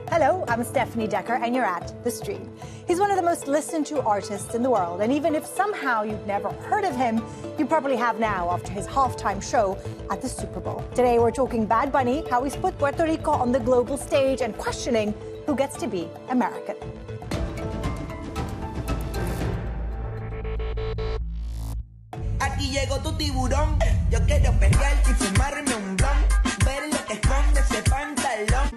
Hello, I'm Stefanie Dekker, and you're at The Stream. He's one of the most listened to artists in the world, and even if somehow you've never heard of him, you probably have now after his halftime show at the Super Bowl. Today we're talking Bad Bunny, how he's put Puerto Rico on the global stage, and questioning who gets to be American. Aquí llegó tu tiburón, yo quiero pelear y fumarme un blunt, ver lo que esconde ese pantalón.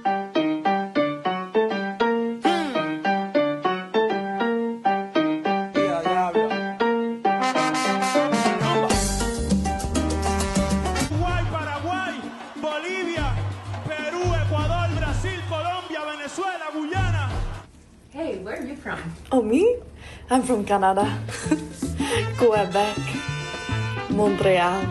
Uruguay, Paraguay, Bolivia, Perú, Ecuador, Brasil, Colombia, Venezuela, Guyana. Hey, where are you from? Oh, me? I'm from Canada. Quebec. Montreal.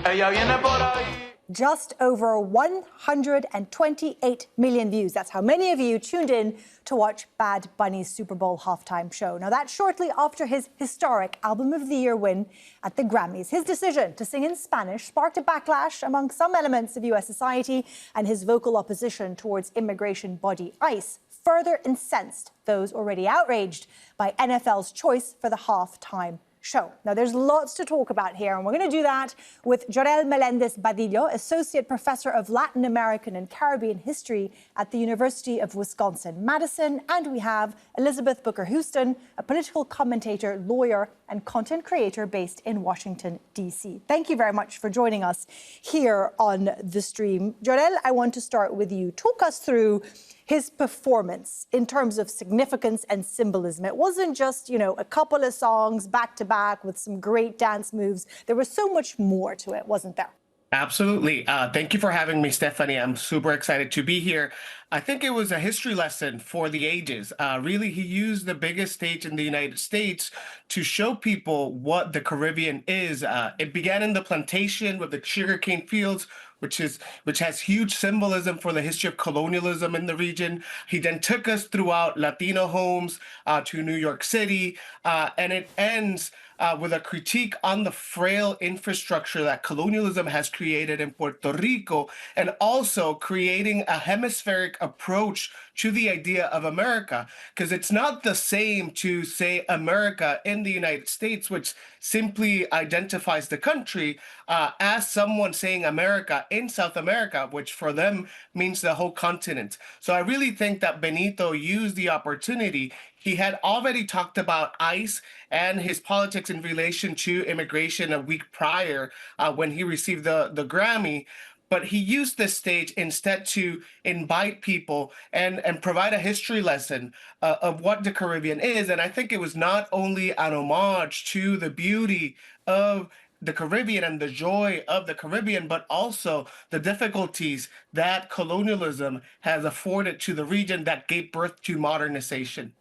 Ella viene por ahí. Just over 128 million views. That's how many of you tuned in to watch Bad Bunny's Super Bowl halftime show. Now, that's shortly after his historic Album of the Year win at the Grammys. His decision to sing in Spanish sparked a backlash among some elements of U.S. society, and his vocal opposition towards immigration body ICE further incensed those already outraged by NFL's choice for the halftime show. Now, there's lots to talk about here, and we're going to do that with Jorell Melendez-Badillo, Associate Professor of Latin American and Caribbean History at the University of Wisconsin-Madison. And we have Elizabeth Booker-Houston, a political commentator, lawyer, and content creator based in Washington, D.C. Thank you very much for joining us here on The Stream. Jorell, I want to start with you. Talk us through his performance in terms of significance and symbolism. It wasn't just, a couple of songs back to back with some great dance moves. There was so much more to it, wasn't there? Absolutely. Thank you for having me, Stefanie. I'm super excited to be here. I think it was a history lesson for the ages. Really, he used the biggest stage in the United States to show people what the Caribbean is. It began in the plantation with the sugarcane fields, which has huge symbolism for the history of colonialism in the region. He then took us throughout Latino homes to New York City, and it ends with a critique on the frail infrastructure that colonialism has created in Puerto Rico, and also creating a hemispheric approach to the idea of America, because it's not the same to say America in the United States, which simply identifies the country, as someone saying America in South America, which for them means the whole continent. So I really think that Benito used the opportunity. He had already talked about ICE and his politics in relation to immigration a week prior when he received the Grammy. But he used this stage instead to invite people and provide a history lesson of what the Caribbean is. And I think it was not only an homage to the beauty of the Caribbean and the joy of the Caribbean, but also the difficulties that colonialism has afforded to the region that gave birth to modernization.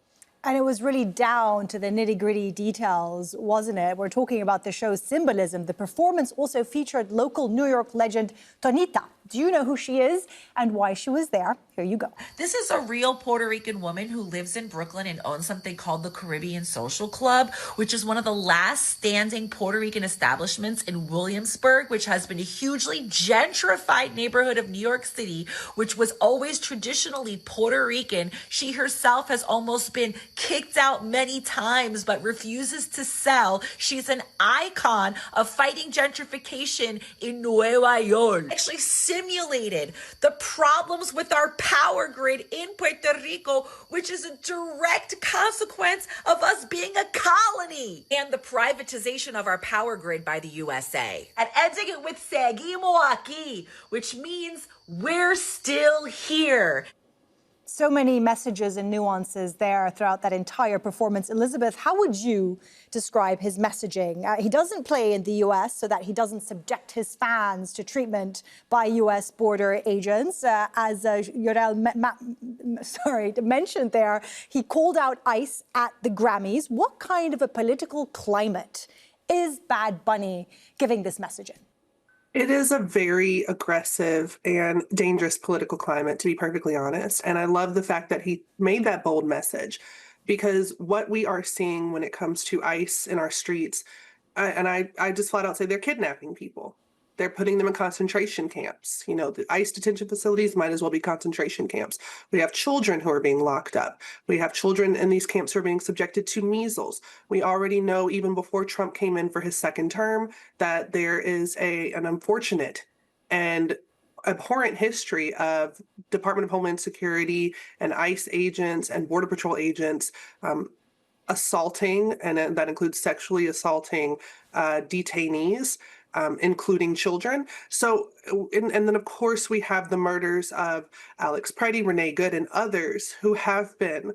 And it was really down to the nitty-gritty details, wasn't it? We're talking about the show's symbolism. The performance also featured local New York legend Tonita. Do you know who she is and why she was there? Here you go. This is a real Puerto Rican woman who lives in Brooklyn and owns something called the Caribbean Social Club, which is one of the last standing Puerto Rican establishments in Williamsburg, which has been a hugely gentrified neighborhood of New York City, which was always traditionally Puerto Rican. She herself has almost been kicked out many times, but refuses to sell. She's an icon of fighting gentrification in Nueva York. Actually simulated the problems with our power grid in Puerto Rico, which is a direct consequence of us being a colony, and the privatization of our power grid by the USA. And ending it with Seguimos aquí, which means we're still here. So many messages and nuances there throughout that entire performance. Elizabeth, how would you describe his messaging? He doesn't play in the U.S. so that he doesn't subject his fans to treatment by U.S. border agents. As Jorell mentioned there, he called out ICE at the Grammys. What kind of a political climate is Bad Bunny giving this message in? It is a very aggressive and dangerous political climate, to be perfectly honest. And I love the fact that he made that bold message, because what we are seeing when it comes to ICE in our streets, I just flat out say they're kidnapping people. They're putting them in concentration camps. You know, the ICE detention facilities might as well be concentration camps. We have children who are being locked up. We have children in these camps who are being subjected to measles. We already know, even before Trump came in for his second term, that there is an unfortunate and abhorrent history of Department of Homeland Security and ICE agents and Border Patrol agents assaulting, and that includes sexually assaulting detainees, including children. So, and then of course we have the murders of Alex Preddy, Renee Good, and others who have been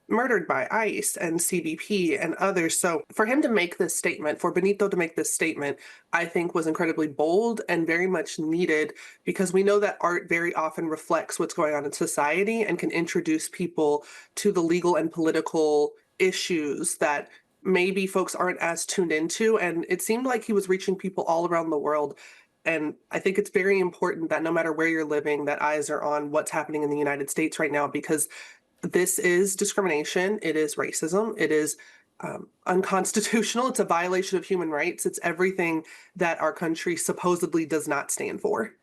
murdered by ICE and CBP and others. So for him to make this statement, for Benito to make this statement, I think was incredibly bold and very much needed, because we know that art very often reflects what's going on in society and can introduce people to the legal and political issues that maybe folks aren't as tuned into. And it seemed like he was reaching people all around the world. And I think it's very important that no matter where you're living, that eyes are on what's happening in the United States right now, because this is discrimination. It is racism. It is unconstitutional. It's a violation of human rights. It's everything that our country supposedly does not stand for.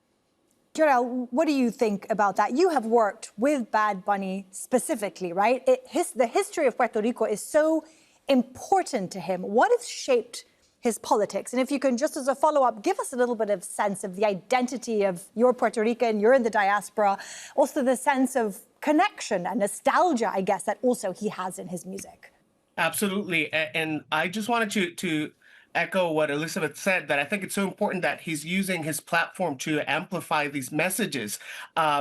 Jorell, what do you think about that? You have worked with Bad Bunny specifically, right? The history of Puerto Rico is so important to him. What has shaped his politics? And if you can, just as a follow-up, give us a little bit of sense of the identity of you're Puerto Rican, you're in the diaspora, also the sense of connection and nostalgia, I guess, that also he has in his music. Absolutely. And I just wanted to echo what Elizabeth said, that I think it's so important that he's using his platform to amplify these messages,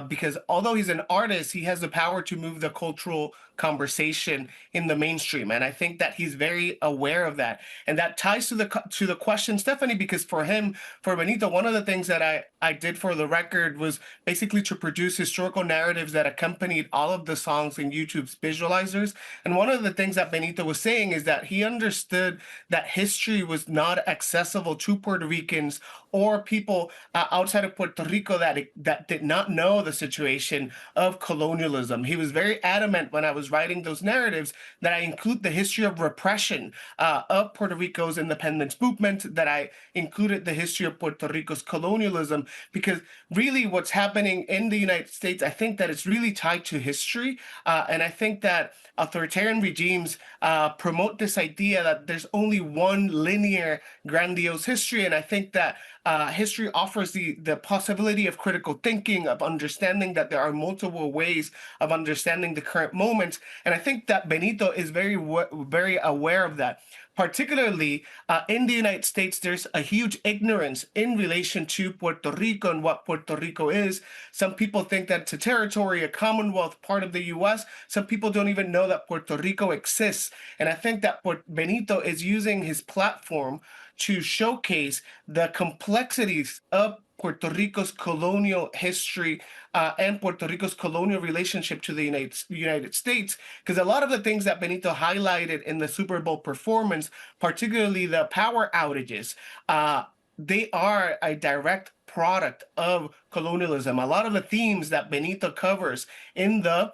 because although he's an artist, he has the power to move the cultural conversation in the mainstream. And I think that he's very aware of that. And that ties to the question, Stefanie, because for him, for Benito, one of the things that I did for the record was basically to produce historical narratives that accompanied all of the songs in YouTube's visualizers. And one of the things that Benito was saying is that he understood that history was not accessible to Puerto Ricans or people outside of Puerto Rico that did not know the situation of colonialism. He was very adamant when I was writing those narratives that I include the history of repression of Puerto Rico's independence movement, that I included the history of Puerto Rico's colonialism, because really what's happening in the United States, I think that it's really tied to history. And I think that authoritarian regimes promote this idea that there's only one linear, grandiose history. And I think that history offers the possibility of critical thinking, of understanding that there are multiple ways of understanding the current moment. And I think that Benito is very aware of that. Particularly in the United States, there's a huge ignorance in relation to Puerto Rico and what Puerto Rico is. Some people think that it's a territory, a commonwealth, part of the U.S. Some people don't even know that Puerto Rico exists. And I think that Benito is using his platform to showcase the complexities of Puerto Rico's colonial history and Puerto Rico's colonial relationship to the United States, because a lot of the things that Benito highlighted in the Super Bowl performance, particularly the power outages, they are a direct product of colonialism. A lot of the themes that Benito covers in the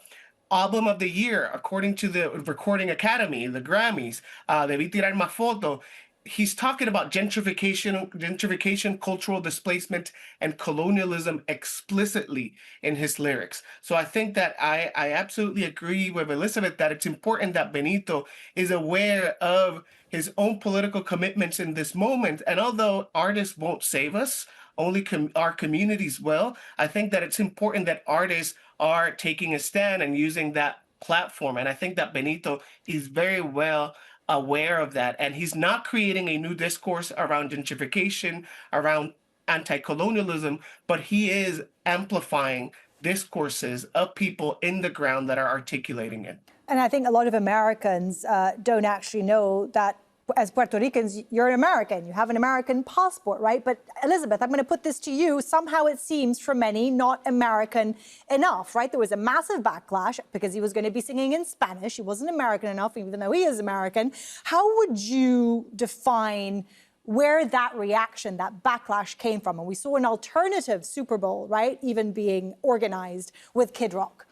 album of the year, according to the Recording Academy, the Grammys, Debí Tirar Más Foto, he's talking about gentrification, cultural displacement, and colonialism explicitly in his lyrics. So I think that I absolutely agree with Elizabeth that it's important that Benito is aware of his own political commitments in this moment. And although artists won't save us, only our communities will, I think that it's important that artists are taking a stand and using that platform. And I think that Benito is very well aware of that, and he's not creating a new discourse around gentrification, around anti-colonialism, but he is amplifying discourses of people in the ground that are articulating it. And I think a lot of Americans don't actually know that as Puerto Ricans, you're an American, you have an American passport, right? But Elizabeth, I'm going to put this to you. Somehow it seems for many not American enough, right? There was a massive backlash because he was going to be singing in Spanish. He wasn't American enough, even though he is American. How would you define where that reaction, that backlash came from? And we saw an alternative Super Bowl, right? Even being organized with Kid Rock.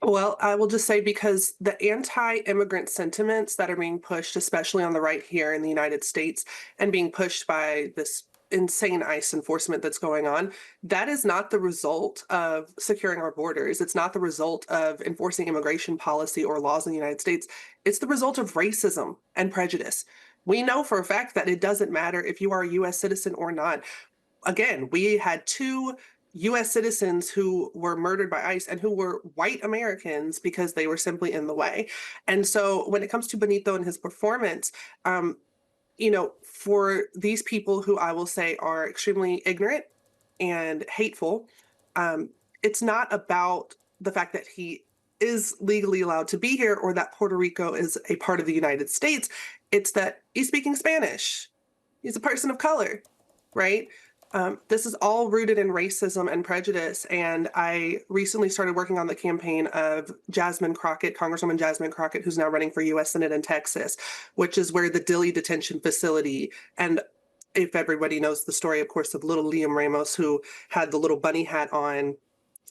Well, I will just say, because the anti-immigrant sentiments that are being pushed, especially on the right here in the United States, and being pushed by this insane ICE enforcement that's going on, that is not the result of securing our borders. It's not the result of enforcing immigration policy or laws in the United States. It's the result of racism and prejudice. We know for a fact that it doesn't matter if you are a U.S. citizen or not. Again, we had 2 U.S. citizens who were murdered by ICE and who were white Americans because they were simply in the way. And so when it comes to Benito and his performance, for these people who I will say are extremely ignorant and hateful, it's not about the fact that he is legally allowed to be here or that Puerto Rico is a part of the United States. It's that he's speaking Spanish. He's a person of color, right? This is all rooted in racism and prejudice. And I recently started working on the campaign of Congresswoman Jasmine Crockett, who's now running for U.S. Senate in Texas, which is where the Dilley detention facility, and if everybody knows the story, of course, of little Liam Ramos, who had the little bunny hat on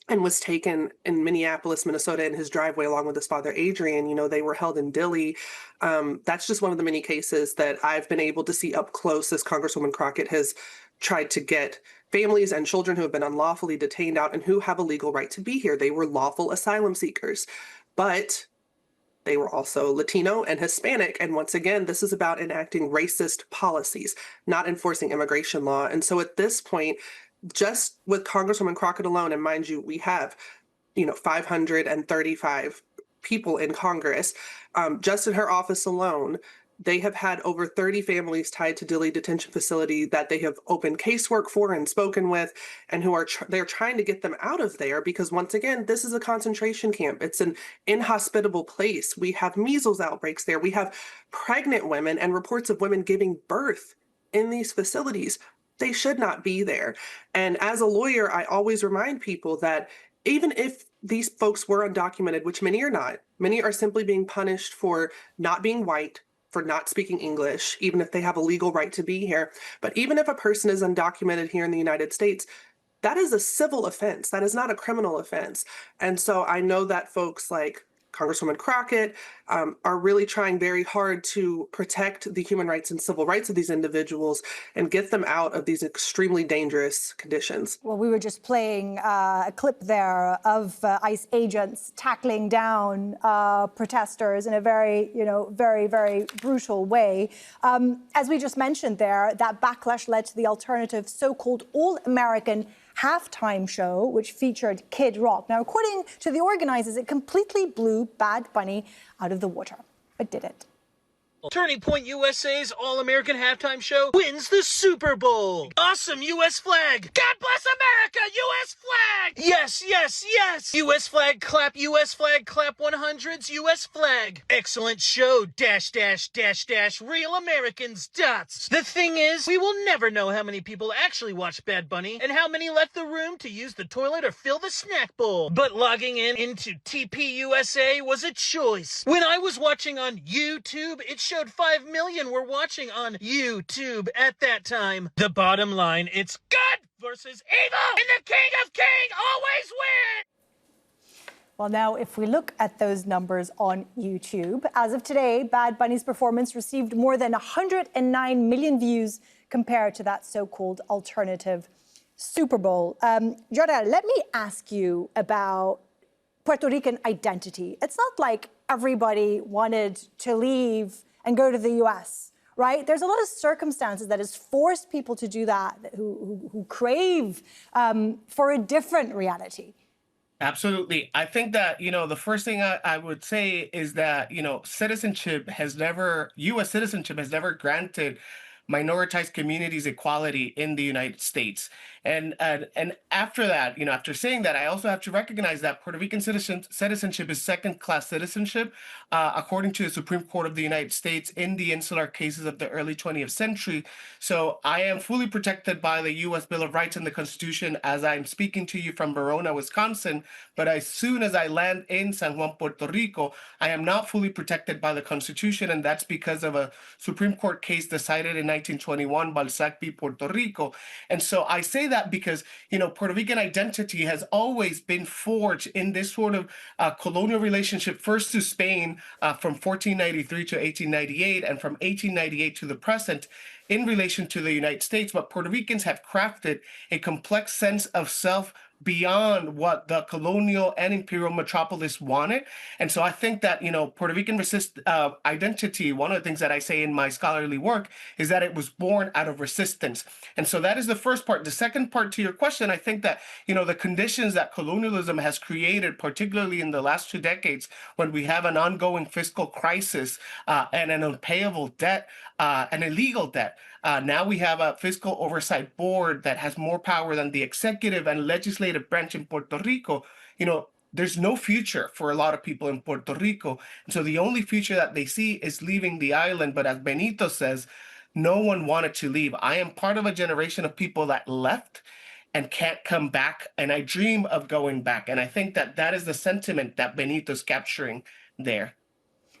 and was taken in Minneapolis, Minnesota, in his driveway along with his father, Adrian. They were held in Dilley. That's just one of the many cases that I've been able to see up close as Congresswoman Crockett has tried to get families and children who have been unlawfully detained out and who have a legal right to be here. They were lawful asylum seekers, but they were also Latino and Hispanic. And once again, this is about enacting racist policies, not enforcing immigration law. And so at this point, just with Congresswoman Crockett alone, and mind you, we have, 535 people in Congress, just in her office alone, they have had over 30 families tied to Dilley Detention Facility that they have opened casework for and spoken with, and who are they're trying to get them out of there because, once again, this is a concentration camp. It's an inhospitable place. We have measles outbreaks there. We have pregnant women and reports of women giving birth in these facilities. They should not be there. And as a lawyer, I always remind people that even if these folks were undocumented, which many are not, many are simply being punished for not being white, for not speaking English, even if they have a legal right to be here. But even if a person is undocumented here in the United States, that is a civil offense. That is not a criminal offense. And so I know that folks like Congresswoman Crockett are really trying very hard to protect the human rights and civil rights of these individuals and get them out of these extremely dangerous conditions. Well, we were just playing a clip there of ICE agents tackling down protesters in a very, very, very brutal way. As we just mentioned there, that backlash led to the alternative so-called all-American halftime show, which featured Kid Rock. Now, according to the organizers, it completely blew Bad Bunny out of the water. But did it? Turning Point USA's All-American Halftime Show wins the Super Bowl. Awesome U.S. flag. God bless America, U.S. flag. Yes, yes, yes. U.S. flag, clap 100s, U.S. flag. Excellent show, dash, dash, dash, dash, real Americans, dots. The thing is, we will never know how many people actually watched Bad Bunny and how many left the room to use the toilet or fill the snack bowl. But logging into TPUSA was a choice. When I was watching on YouTube, it showed 5 million were watching on YouTube at that time. The bottom line, it's good versus evil, and the King of Kings always wins! Well, now, if we look at those numbers on YouTube, as of today, Bad Bunny's performance received more than 109 million views compared to that so-called alternative Super Bowl. Jorell, let me ask you about Puerto Rican identity. It's not like everybody wanted to leave and go to the U.S., right? There's a lot of circumstances that has forced people to do that, who crave for a different reality. Absolutely. I think that, the first thing I would say is that, U.S. citizenship has never granted minoritized communities equality in the United States. And after that, after saying that, I also have to recognize that Puerto Rican citizenship is second-class citizenship, according to the Supreme Court of the United States in the insular cases of the early 20th century. So I am fully protected by the U.S. Bill of Rights and the Constitution as I'm speaking to you from Verona, Wisconsin. But as soon as I land in San Juan, Puerto Rico, I am not fully protected by the Constitution, and that's because of a Supreme Court case decided in 1921, Balzac v. Puerto Rico. And so I say that because, Puerto Rican identity has always been forged in this sort of colonial relationship, first to Spain from 1493 to 1898, and from 1898 to the present in relation to the United States. But Puerto Ricans have crafted a complex sense of self beyond what the colonial and imperial metropolis wanted. And so I think that, Puerto Rican identity, one of the things that I say in my scholarly work is that it was born out of resistance. And so that is the first part. The second part to your question, I think that, the conditions that colonialism has created, particularly in the last 2 decades, when we have an ongoing fiscal crisis and an unpayable debt, an illegal debt. Now we have a fiscal oversight board that has more power than the executive and legislative branch in Puerto Rico. There's no future for a lot of people in Puerto Rico. And so the only future that they see is leaving the island. But as Benito says, no one wanted to leave. I am part of a generation of people that left and can't come back. And I dream of going back. And I think that that is the sentiment that Benito's capturing there.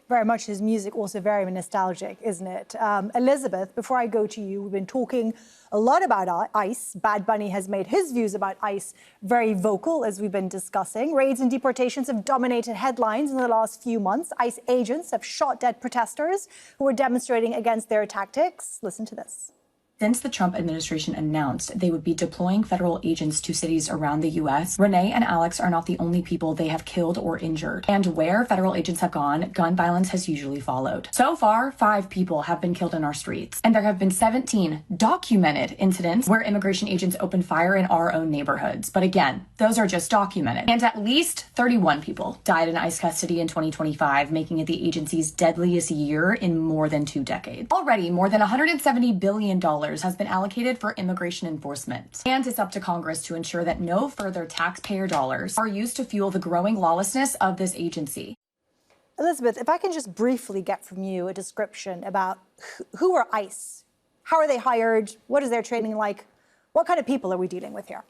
Very much his music also very nostalgic, isn't it? Elizabeth, before I go to you, we've been talking a lot about ICE. Bad Bunny has made his views about ICE very vocal, as we've been discussing. Raids and deportations have dominated headlines in the last few months. ICE agents have shot dead protesters who were demonstrating against their tactics. Listen to this. Since the Trump administration announced they would be deploying federal agents to cities around the U.S., Renee and Alex are not the only people they have killed or injured. And where federal agents have gone, gun violence has usually followed. So far, 5 people have been killed in our streets. And there have been 17 documented incidents where immigration agents opened fire in our own neighborhoods. But again, those are just documented. And at least 31 people died in ICE custody in 2025, making it the agency's deadliest year in more than 2 decades. Already, more than $170 billion has been allocated for immigration enforcement. And it's up to Congress to ensure that no further taxpayer dollars are used to fuel the growing lawlessness of this agency. Elizabeth, if I can just briefly get from you a description about who are ICE? How are they hired? What is their training like? What kind of people are we dealing with here?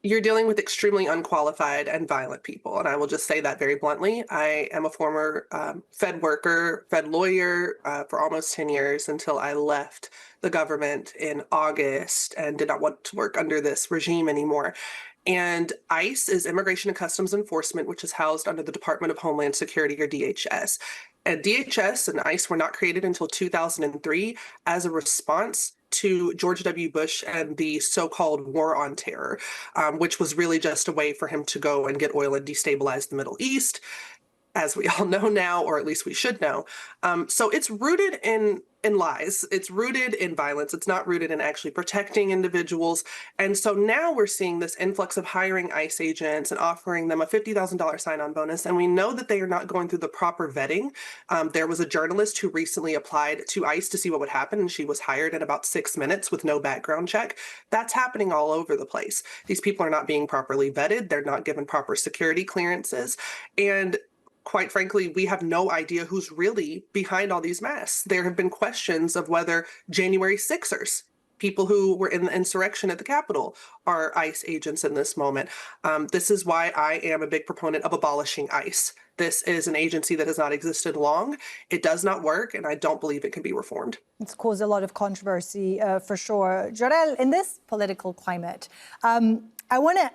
You're dealing with extremely unqualified and violent people. And I will just say that very bluntly. I am a former Fed worker, Fed lawyer for almost 10 years until I left the government in August and did not want to work under this regime anymore. And ICE is Immigration and Customs Enforcement, which is housed under the Department of Homeland Security, or DHS. And DHS and ICE were not created until 2003 as a response to George W. Bush and the so-called War on Terror, which was really just a way for him to go and get oil and destabilize the Middle East, as we all know now, or at least we should know. So it's rooted in lies. It's rooted in violence. It's not rooted in actually protecting individuals. And so now we're seeing this influx of hiring ICE agents and offering them a $50,000 sign-on bonus. And we know that they are not going through the proper vetting. There was a journalist who recently applied to ICE to see what would happen, and she was hired in about 6 minutes with no background check. That's happening all over the place. These people are not being properly vetted. They're not given proper security clearances. And quite frankly, we have no idea who's really behind all these masks. There have been questions of whether January 6ers, people who were in the insurrection at the Capitol, are ICE agents in this moment. This is why I am a big proponent of abolishing ICE. This is an agency that has not existed long. It does not work, and I don't believe it can be reformed. It's caused a lot of controversy, for sure. Jorell, in this political climate, I want to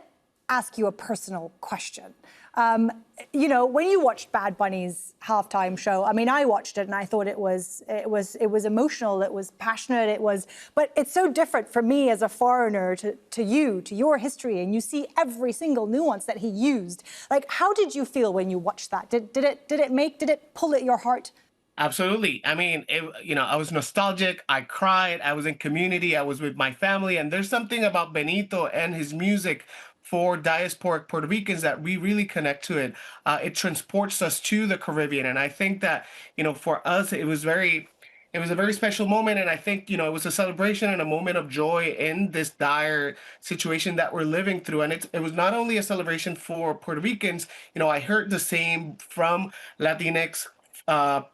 ask you a personal question. When you watched Bad Bunny's halftime show, I mean, I watched it and I thought it was emotional, it was passionate, but it's so different for me as a foreigner to your history, and you see every single nuance that he used. Like, how did you feel when you watched that? Did it pull at your heart? Absolutely. I mean, I was nostalgic. I cried. I was in community. I was with my family. And there's something about Benito and his music for diasporic Puerto Ricans that we really connect to it. It transports us to the Caribbean. And I think that, for us, it was a very special moment. And I think, it was a celebration and a moment of joy in this dire situation that we're living through. And it was not only a celebration for Puerto Ricans. I heard the same from Latinx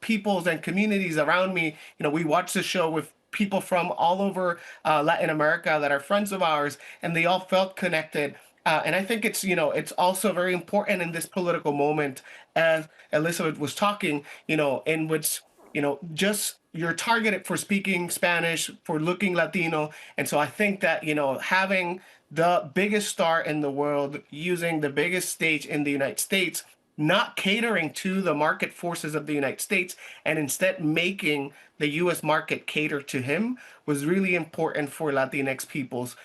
peoples and communities around me. We watched the show with people from all over Latin America that are friends of ours, and they all felt connected. And I think it's also very important in this political moment, as Elizabeth was talking, in which, just you're targeted for speaking Spanish, for looking Latino. And so I think that, having the biggest star in the world, using the biggest stage in the United States, not catering to the market forces of the United States, and instead making the US market cater to him, was really important for Latinx peoples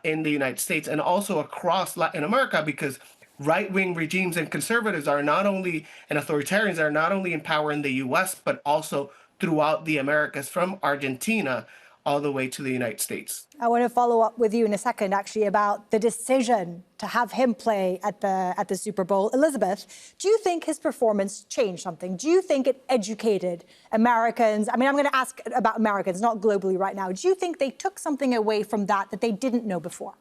in the United States and also across Latin America, because right-wing regimes and conservatives are not only, and authoritarians are not only in power in the US, but also throughout the Americas, from Argentina all the way to the United States. I want to follow up with you in a second, actually, about the decision to have him play at the Super Bowl. Elizabeth, do you think his performance changed something? Do you think it educated Americans? I mean, I'm going to ask about Americans, not globally right now. Do you think they took something away from that they didn't know before?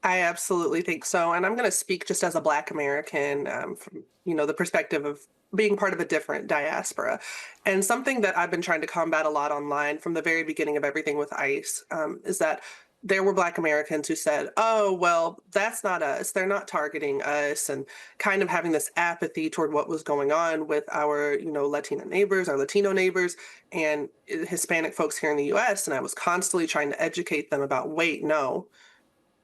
I absolutely think so. And I'm going to speak just as a Black American from, the perspective of being part of a different diaspora. And something that I've been trying to combat a lot online from the very beginning of everything with ICE is that there were Black Americans who said, oh, well, that's not us. They're not targeting us, and kind of having this apathy toward what was going on with our, Latina neighbors, our Latino neighbors, and Hispanic folks here in the US. And I was constantly trying to educate them about, wait, no,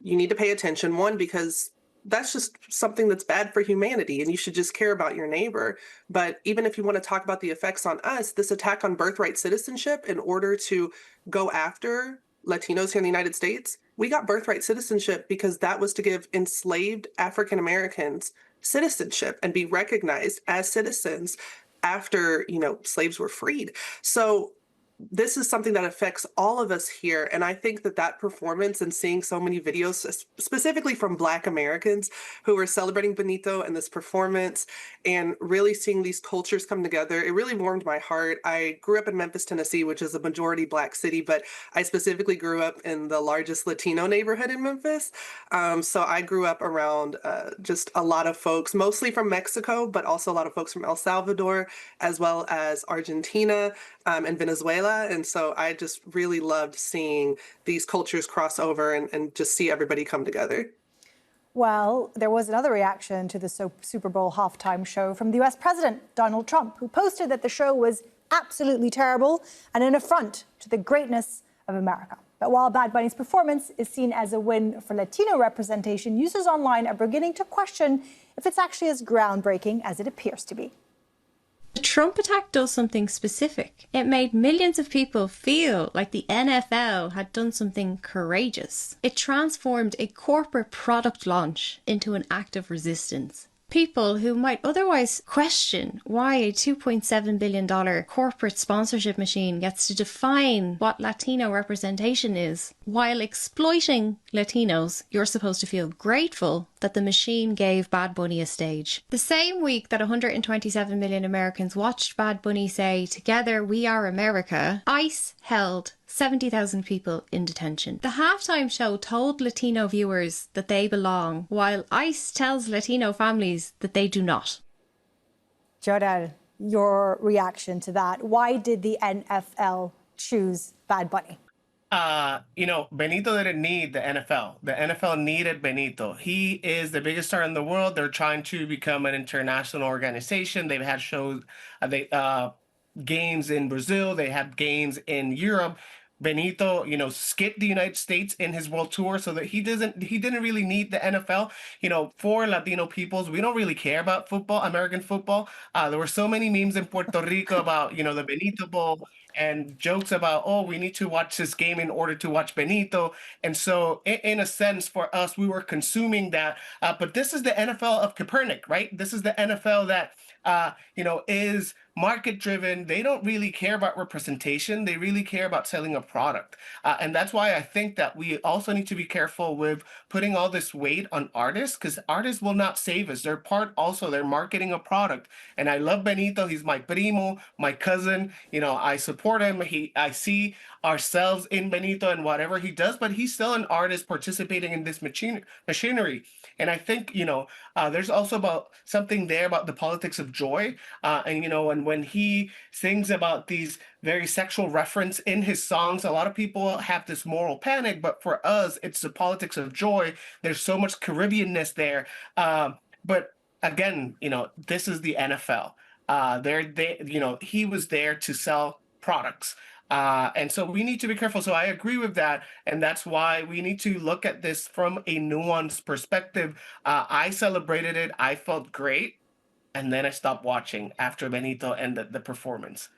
you need to pay attention. One, because that's just something that's bad for humanity, and you should just care about your neighbor. But even if you want to talk about the effects on us, this attack on birthright citizenship in order to go after Latinos here in the United States, we got birthright citizenship because that was to give enslaved African Americans citizenship and be recognized as citizens after, slaves were freed. So this is something that affects all of us here. And I think that performance and seeing so many videos, specifically from Black Americans who were celebrating Benito and this performance, and really seeing these cultures come together, it really warmed my heart. I grew up in Memphis, Tennessee, which is a majority Black city, but I specifically grew up in the largest Latino neighborhood in Memphis. So I grew up around just a lot of folks, mostly from Mexico, but also a lot of folks from El Salvador, as well as Argentina and Venezuela. And so I just really loved seeing these cultures cross over and just see everybody come together. Well, there was another reaction to the Super Bowl halftime show from the US President, Donald Trump, who posted that the show was absolutely terrible and an affront to the greatness of America. But while Bad Bunny's performance is seen as a win for Latino representation, users online are beginning to question if it's actually as groundbreaking as it appears to be. The Trump attack does something specific. It made millions of people feel like the NFL had done something courageous. It transformed a corporate product launch into an act of resistance. People who might otherwise question why a $2.7 billion corporate sponsorship machine gets to define what Latino representation is. While exploiting Latinos, you're supposed to feel grateful that the machine gave Bad Bunny a stage. The same week that 127 million Americans watched Bad Bunny say, "Together we are America," ICE held 70,000 people in detention. The halftime show told Latino viewers that they belong, while ICE tells Latino families that they do not. Jorell, your reaction to that. Why did the NFL choose Bad Bunny? Benito didn't need the NFL. The NFL needed Benito. He is the biggest star in the world. They're trying to become an international organization. They've had shows, games in Brazil. They have games in Europe. Benito, skipped the United States in his world tour, so that he didn't really need the NFL. For Latino peoples, we don't really care about football, American football. There were so many memes in Puerto Rico about, the Benito Bowl, and jokes about, oh, we need to watch this game in order to watch Benito. And so in a sense, for us, we were consuming that. But this is the NFL of Copernic, right? This is the NFL that, is market driven. They don't really care about representation. They really care about selling a product. And that's why I think that we also need to be careful with putting all this weight on artists, because artists will not save us. They're they're marketing a product. And I love Benito. He's my primo, my cousin. I support him. I see ourselves in Benito and whatever he does, but he's still an artist participating in this machinery. And I think, there's also something there about the politics of joy. And when he sings about these very sexual reference in his songs, a lot of people have this moral panic, but for us, it's the politics of joy. There's so much Caribbeanness there. But again, this is the NFL. He was there to sell products. And so we need to be careful. So I agree with that. And that's why we need to look at this from a nuanced perspective. I celebrated it. I felt great. And then I stopped watching after Benito ended the performance.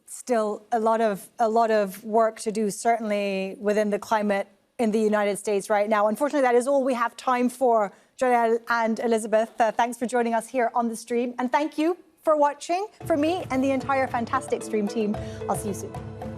Still a lot of work to do, certainly within the climate in the United States right now. Unfortunately, that is all we have time for. Jorell and Elizabeth, thanks for joining us here on the stream. And thank you for watching. For me and the entire fantastic stream team, I'll see you soon.